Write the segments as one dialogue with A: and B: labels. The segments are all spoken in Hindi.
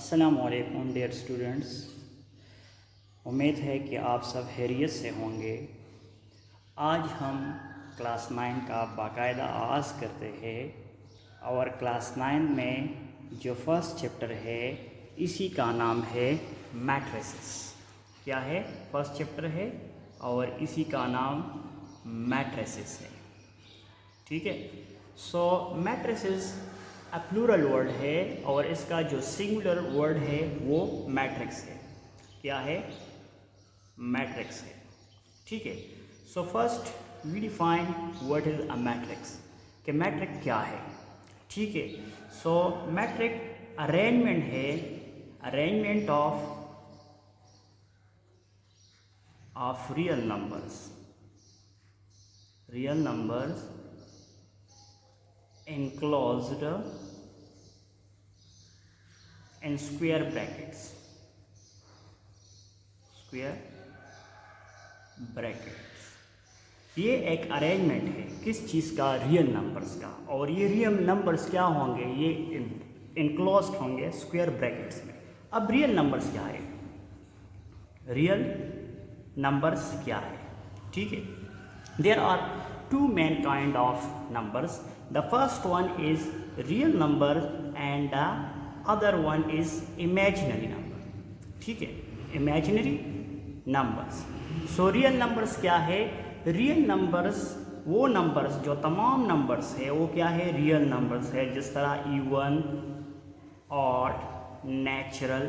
A: अस्सलामुअलैकुम डियर स्टूडेंट्स, उम्मीद है कि आप सब खैरियत से होंगे। आज हम क्लास 9 का बाकायदा आगाज़ करते हैं और क्लास 9 में जो फर्स्ट चैप्टर है इसी का नाम है मैट्रिसेस। क्या है? फर्स्ट चैप्टर है और इसी का नाम मैट्रिसेस है। ठीक है। सो मैट्रिसेस अ प्लूरल वर्ड है और इसका जो सिंगुलर वर्ड है वो मैट्रिक्स है। क्या है? मैट्रिक्स है। ठीक है। So first we define what is a matrix, कि मैट्रिक क्या है। ठीक है। सो मैट्रिक अरेंजमेंट है, arrangement of real numbers enclosed in square brackets। ये एक अरेंजमेंट है किस चीज़ का? रियल नंबर्स का। और ये रियल नंबर्स क्या होंगे? ये इनक्लोज्ड होंगे स्क्वायर ब्रैकेट्स में। अब रियल नंबर्स क्या है? रियल नंबर्स क्या है? ठीक है। There are two main kind of numbers. The first one is real number and the other one is imaginary number। ठीक है, imaginary numbers। So real numbers क्या है? real numbers वो numbers जो तमाम numbers है वो क्या है? real numbers है, जिस तरह even, odd, natural,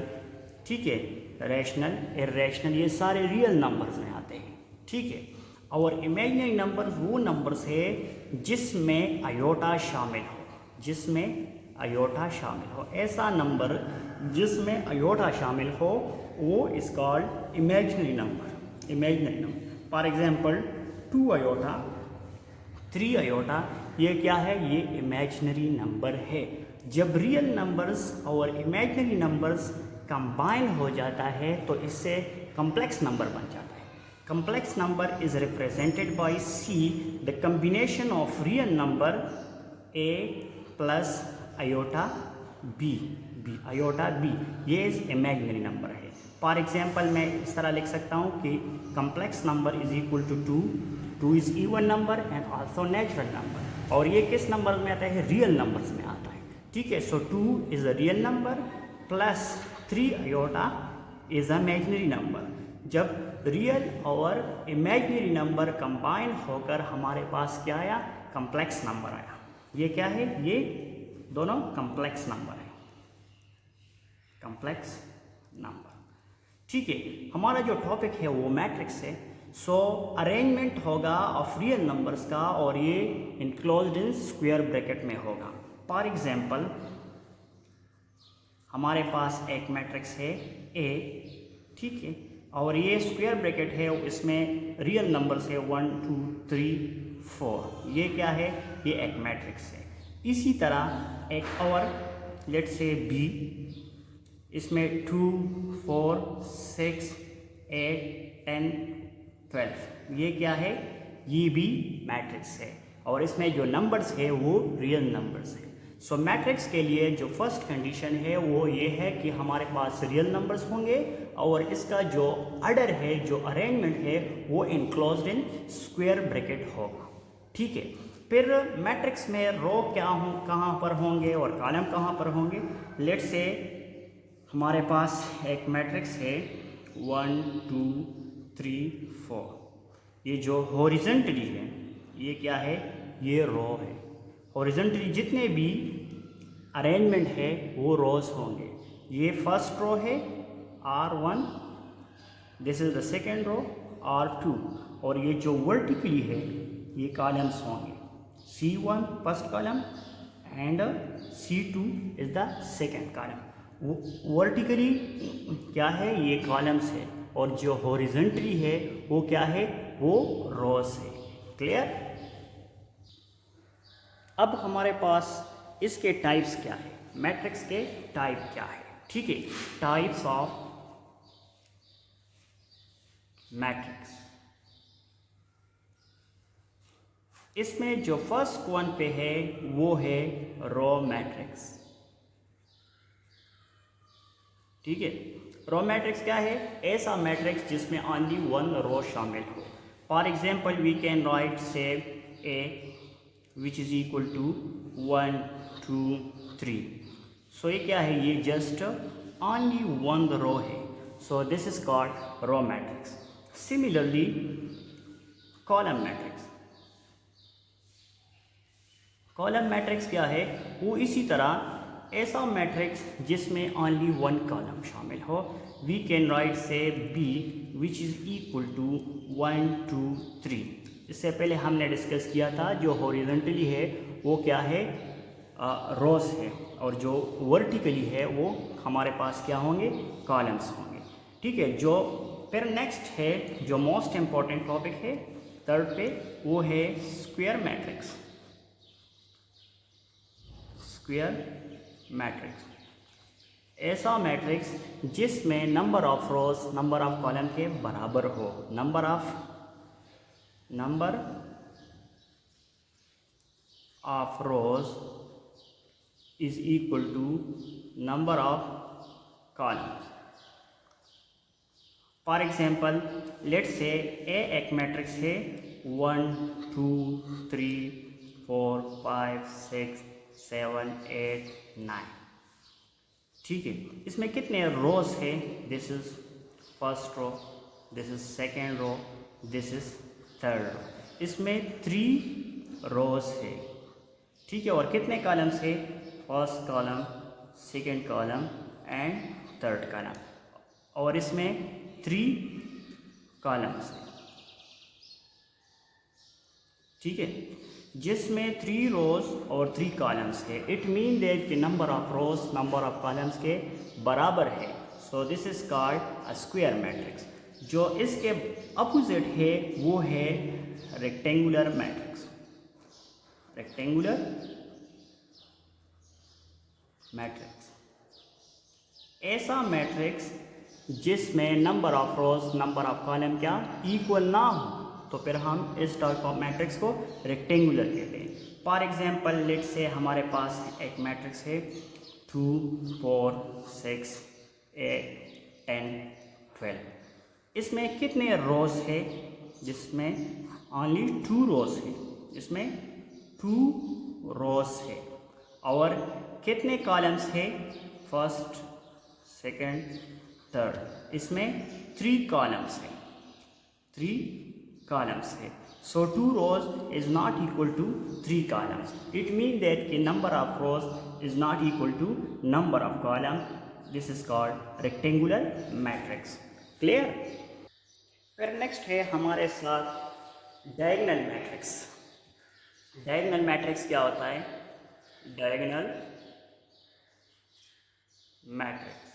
A: ठीक है, rational, irrational, ये सारे real numbers में आते हैं। ठीक है। और इमेजिनरी नंबर्स वो नंबर्स है जिसमें अयोटा शामिल हो, ऐसा नंबर जिसमें अयोटा शामिल हो वो is called imaginary number. For example 2 iota, 3 iota, ये क्या है? ये इमेजिनरी नंबर है। जब रियल नंबर्स और इमेजिनरी नंबर्स कंबाइन हो जाता है तो इससे कॉम्प्लेक्स नंबर बन जाता है। Complex number is represented by C, the combination of real number A plus iota B, iota B, ये imaginary number है। फॉर एग्जाम्पल मैं इस तरह लिख सकता हूँ कि complex number is equal to 2 is even number and also natural number। और ये किस नंबर में आता है? रियल नंबर्स में आता है। ठीक है। सो 2 is a real number plus 3 iota is a imaginary number। जब रियल और इमेजिनरी नंबर कंबाइन होकर हमारे पास क्या आया? कॉम्प्लेक्स नंबर आया। ये क्या है? ये दोनों कॉम्प्लेक्स नंबर है, कॉम्प्लेक्स नंबर। ठीक है। हमारा जो टॉपिक है वो मैट्रिक्स है। सो अरेंजमेंट होगा ऑफ रियल नंबर्स का और ये इनक्लोज्ड इन स्क्वायर ब्रैकेट में होगा। फॉर एग्जांपल हमारे पास एक मैट्रिक्स है ए, ठीक है, और ये स्क्वायर ब्रैकेट है, इसमें रियल नंबर्स है 1 2 3 4। ये क्या है? ये एक मैट्रिक्स है। इसी तरह एक और लेट्स से बी, इसमें 2 4 6 8 10 12, ये क्या है? ये भी मैट्रिक्स है और इसमें जो नंबर्स है वो रियल नंबर्स है। सो मैट्रिक्स के लिए जो फर्स्ट कंडीशन है वो ये है कि हमारे पास रियल नंबर्स होंगे और इसका जो ऑर्डर है, जो अरेंजमेंट है वो इनक्लोज्ड इन स्क्वायर ब्रैकेट होगा। ठीक है। फिर मैट्रिक्स में रो कहाँ पर होंगे और कॉलम कहाँ पर होंगे? लेट्स से हमारे पास एक मैट्रिक्स है 1 2 3 4। ये जो हॉरिजॉन्टली है ये क्या है? ये रो है। हॉरिजॉन्टली जितने भी अरेंजमेंट है वो रोज होंगे। ये फर्स्ट रो है R1, this is the second row R2, और ये जो वर्टिकली है ये कॉलम्स होंगे C1 first column and C2 is the second column. Vertically क्या है? ये कॉलम्स है और जो हॉरिजॉन्टली है वो क्या है? वो रोज है। क्लियर? अब हमारे पास इसके टाइप्स क्या है? मैट्रिक्स के टाइप क्या है? ठीक है। टाइप्स ऑफ मैट्रिक्स, इसमें जो फर्स्ट वन पे है वो है रो मैट्रिक्स। ठीक है। रो मैट्रिक्स क्या है? ऐसा मैट्रिक्स जिसमें ओनली वन रो शामिल हो। For example we can write say A which is equal to 1 2 3। So ये क्या है? ये जस्ट ओनली वन रो है। So this is called row matrix. Similarly column matrix, column matrix क्या है? वो इसी तरह ऐसा मैट्रिक्स जिसमें ओनली वन कॉलम शामिल हो। We can write say B which is equal to 1 2 3। इससे पहले हमने डिस्कस किया था जो हॉरिजॉन्टली है वो क्या है? रोज है, और जो वर्टिकली है वो हमारे पास क्या होंगे? कॉलम्स होंगे। ठीक है। जो फिर नेक्स्ट है जो मोस्ट इम्पॉर्टेंट टॉपिक है थर्ड पे, वो है स्क्वायर मैट्रिक्स। स्क्वायर मैट्रिक्स ऐसा मैट्रिक्स जिसमें number of rows number of column के बराबर हो। Number of rows is equal to number of columns. For example let's say a एक मैट्रिक्स है 1 2 3 4 5 6 7 8 9। ठीक है। इसमें कितने रोज है? This is first row, this is second row, this is third row. इसमें 3 रोज है। ठीक है। और कितने कॉलम्स है? First column, second column and third column. और इसमें 3 कॉलम्स है। ठीक है। जिसमें 3 रोज और 3 कॉलम्स है। इट मीन दैट कि number of rows number of columns के बराबर है। So this is called a square matrix. जो इसके अपोजिट है वो है रेक्टेंगुलर मैट्रिक्स। रेक्टेंगुलर मैट्रिक्स ऐसा मैट्रिक्स जिसमें number of rows number of column क्या इक्वल ना हो, तो फिर हम इस टाइप ऑफ मैट्रिक्स को रेक्टेंगुलर कहते हैं। फॉर एग्जांपल लेट से हमारे पास एक मैट्रिक्स है 2 4 6 8 10 12। इसमें कितने रोज है? जिसमें ओनली 2 रोज है। इसमें 2 रोज है। और कितने कॉलम्स है? First second third. इसमें 3 कॉलम्स है। 3 columns है। So 2 rows is not equal to 3 columns. It means that the number of rows is not equal to number of columns. This is called rectangular matrix. Clear? फिर नेक्स्ट है हमारे साथ डायगोनल मैट्रिक्स। डायगोनल मैट्रिक्स क्या होता है? Diagonal matrix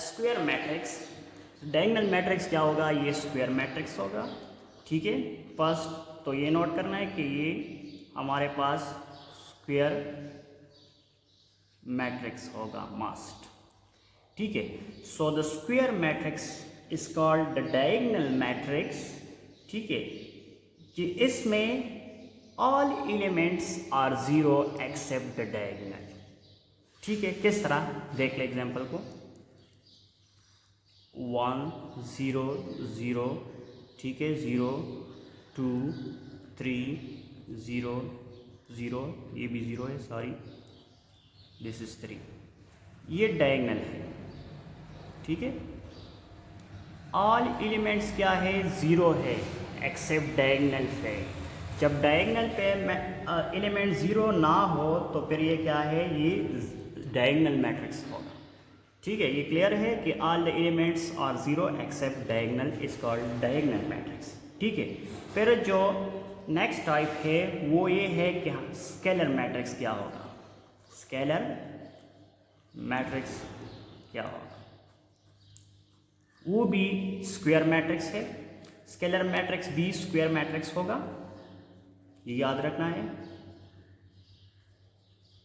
A: square matrix. Diagonal matrix क्या होगा? ये स्क्वायर मैट्रिक्स होगा। ठीक है। फर्स्ट तो ये नोट करना है कि ये हमारे पास स्क्वायर मैट्रिक्स होगा मस्ट। ठीक है। So the square matrix is called the diagonal matrix. ठीक है। कि इसमें all elements are 0 except the diagonal. ठीक है। किस तरह? देख ले एग्जांपल को। 1 0 0। ठीक है। 0 2 3 0 0। ये भी 0 है, सॉरी, दिस इज 3। ये डायगोनल है। ठीक है। ऑल एलिमेंट्स क्या है? 0 है एक्सेप्ट डायगोनल पे। जब डायगोनल पे एलिमेंट 0 ना हो तो फिर ये क्या है? ये डायगोनल मैट्रिक्स होगा। ठीक है। ये क्लियर है कि all the elements are 0 except diagonal is called diagonal matrix. ठीक है। फिर जो नेक्स्ट टाइप है वो ये है कि स्केलर मैट्रिक्स क्या होगा? स्केलर मैट्रिक्स क्या होगा? वो भी स्क्वायर मैट्रिक्स है। स्केलर मैट्रिक्स भी स्क्वायर मैट्रिक्स होगा, ये याद रखना है।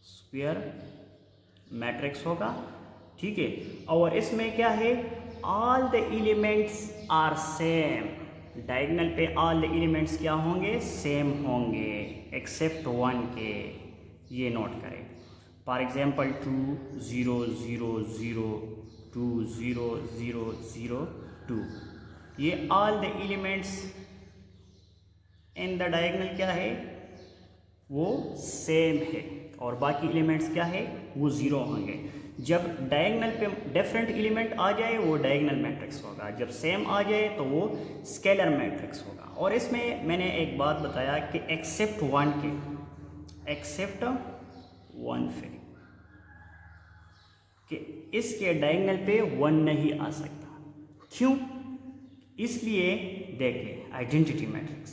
A: स्क्वायर मैट्रिक्स होगा। ठीक है। और इसमें क्या है? All the elements are same. Diagonal पे ऑल द एलिमेंट्स क्या होंगे? सेम होंगे एक्सेप्ट 1 के। ये नोट करें। फॉर एग्जाम्पल 2 0 0 0 2 0 0 0 2, ये all the elements in the diagonal क्या है, वो सेम है, और बाकी एलिमेंट्स क्या है, वो ज़ीरो होंगे। जब डायगोनल पे डिफरेंट एलिमेंट आ जाए वो डायगोनल मैट्रिक्स होगा, जब सेम आ जाए तो वो स्केलर मैट्रिक्स होगा। और इसमें मैंने एक बात बताया कि एक्सेप्ट वन पे कि इसके डायगोनल पे वन नहीं आ सकता। क्यों? इसलिए देखिए आइडेंटिटी मैट्रिक्स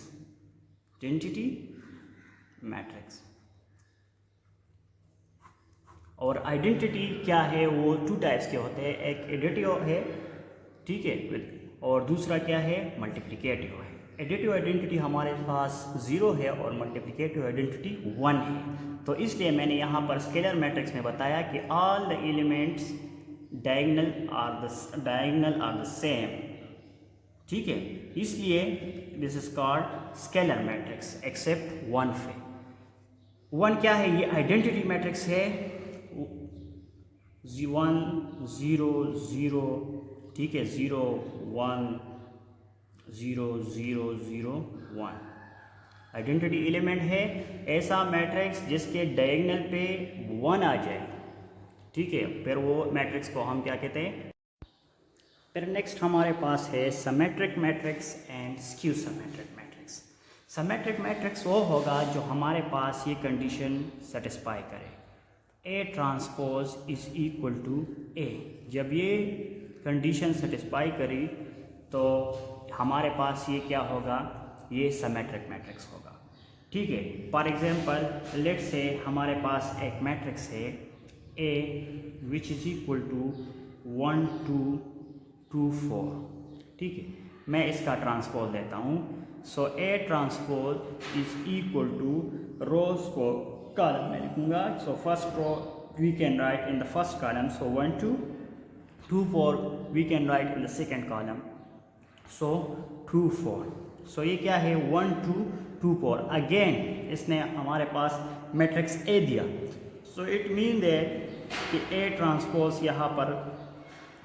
A: और आइडेंटिटी क्या है, वो टू टाइप्स के होते हैं, एक एडिटिव है, ठीक है, और दूसरा क्या है, मल्टीप्लिकेटिव है। एडिटिव आइडेंटिटी हमारे पास 0 है और मल्टीप्लिकेटिव आइडेंटिटी 1 है। तो इसलिए मैंने यहाँ पर स्केलर मैट्रिक्स में बताया कि all the elements diagonal are the same, ठीक है, इसलिए this is called scalar matrix except 1 पे। 1 क्या है, ये आइडेंटिटी मैट्रिक्स है, 1 0 0, ठीक है, 0 1 0 0 0 1 आइडेंटिटी एलिमेंट है, ऐसा मैट्रिक्स जिसके डायगोनल पे 1 आ जाए, ठीक है, फिर वो मैट्रिक्स को हम क्या कहते हैं। फिर नेक्स्ट हमारे पास है symmetric matrix and skew symmetric matrix. Symmetric matrix वो होगा जो हमारे पास ये कंडीशन सेटिस्फाई करे, A transpose is equal to A। जब ये कंडीशन सेटिस्फाई करी तो हमारे पास ये क्या होगा, ये सिमेट्रिक मैट्रिक्स होगा, ठीक है। फॉर एग्जांपल लेट से हमारे पास एक मैट्रिक्स है A which is equal to 1 2 2 4, ठीक है, मैं इसका ट्रांसपोज लेता हूँ। So A transpose is equal to, rows को कॉलम में लिखूँगा, so first row we can write in the first column, so 1 2 2 4 we can write in the second column, so 2 4। So ये क्या है, 1 2 2 4। अगेन इसने हमारे पास मैट्रिक्स A दिया, सो इट मीन दैट कि A ट्रांसपोज यहाँ पर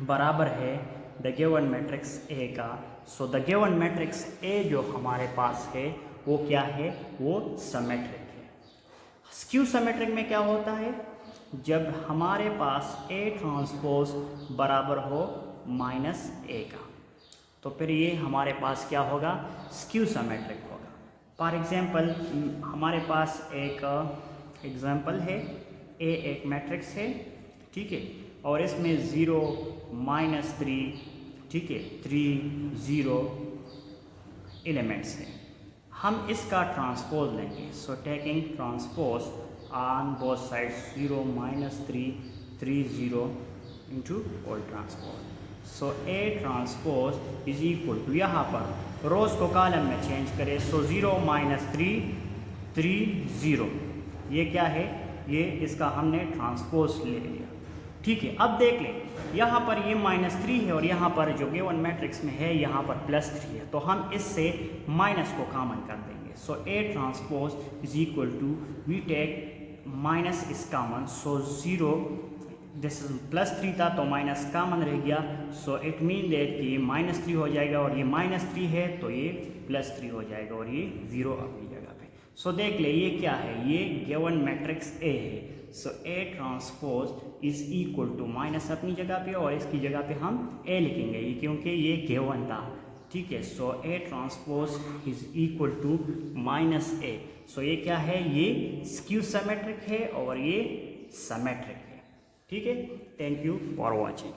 A: बराबर है द गिवन मैट्रिक्स A का। So the given matrix A जो हमारे पास है वो क्या है, वो सिमेट्रिक है। स्क्यू सिमेट्रिक में क्या होता है, जब हमारे पास A ट्रांसपोज बराबर हो -A का, तो फिर ये हमारे पास क्या होगा, स्क्यू सिमेट्रिक होगा। फॉर एग्जांपल हमारे पास एक एग्जांपल है, A एक मैट्रिक्स है, ठीक है, और इसमें 0 -3, ठीक है, 3 0 एलिमेंट्स हैं। हम इसका ट्रांसपोज लेंगे, so taking transpose on both sides 0 -3 3 0 into all transpose. So A transpose is equal to, यहाँ पर रोज को कॉलम में चेंज करें, सो 0 -3 3 0, ये क्या है, ये इसका हमने ट्रांसपोज ले लिया, ठीक है। अब देख लें यहाँ पर ये -3 है और यहाँ पर जो गिवन मैट्रिक्स में है यहाँ पर +3 है, तो हम इससे माइनस को कॉमन कर देंगे। So A transpose is equal to, we take minus is common, so 0, this is +3 था तो माइनस कॉमन रह गया, सो इट मीन दैट कि ये -3 हो जाएगा और ये -3 है तो ये +3 हो जाएगा और ये 0 अपनी जगह पे। सो देख ले ये क्या है, ये गिवन मैट्रिक्स A है, so A transpose is equal to minus अपनी जगह पे और इसकी जगह पे हम A लिखेंगे क्योंकि ये गिवन था, ठीक है। So A transpose is equal to -A। So ये क्या है, ये स्क्यू सिमेट्रिक है और ये सिमेट्रिक है, ठीक है। Thank you for watching.